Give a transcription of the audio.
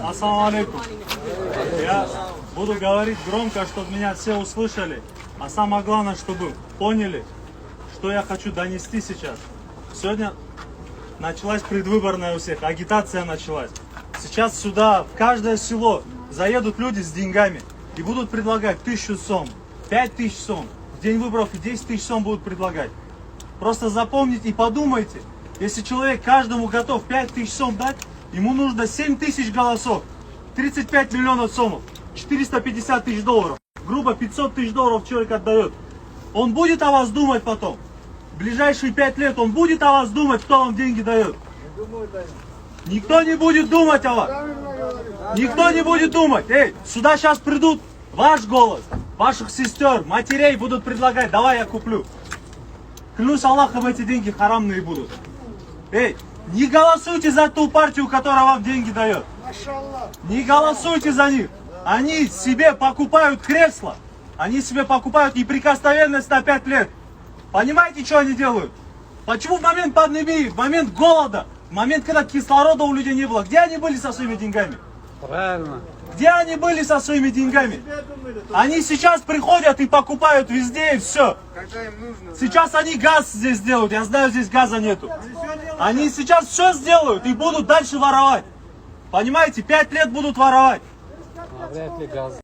Ассаламу алейкум. Я буду говорить громко, чтобы меня все услышали. А самое главное, чтобы поняли, что я хочу донести сейчас. Сегодня началась предвыборная у всех, агитация началась. Сейчас сюда, в каждое село заедут люди с деньгами и будут предлагать 1000 сом, 5000 сом. В день выборов 10 тысяч сом будут предлагать. Просто запомните и подумайте, если человек каждому готов 5000 сом дать, ему нужно 7000 голосов, 35 миллионов сомов, 450 тысяч долларов. Грубо 500 тысяч долларов человек отдает. Он будет о вас думать потом? В ближайшие 5 лет он будет о вас думать, кто вам деньги дает? Никто не будет думать о вас. Никто не будет думать. Эй, сюда сейчас придут ваш голос, ваших сестер, матерей будут предлагать, давай я куплю. Клянусь Аллахом, эти деньги харамные будут. Эй, не голосуйте за ту партию, которая вам деньги дает. Не голосуйте за них. Они себе покупают кресло. Они себе покупают неприкосновенность на 5 лет. Понимаете, что они делают? Почему в момент пандемии, в момент голода, в момент, когда кислорода у людей не было, где они были со своими деньгами? Правильно. Где они были со своими деньгами? Они сейчас приходят и покупают везде и все. Сейчас они газ здесь сделают. Я знаю, здесь газа нету. Они сейчас все сделают и будут дальше воровать. Понимаете? 5 лет будут воровать. Вряд ли газ.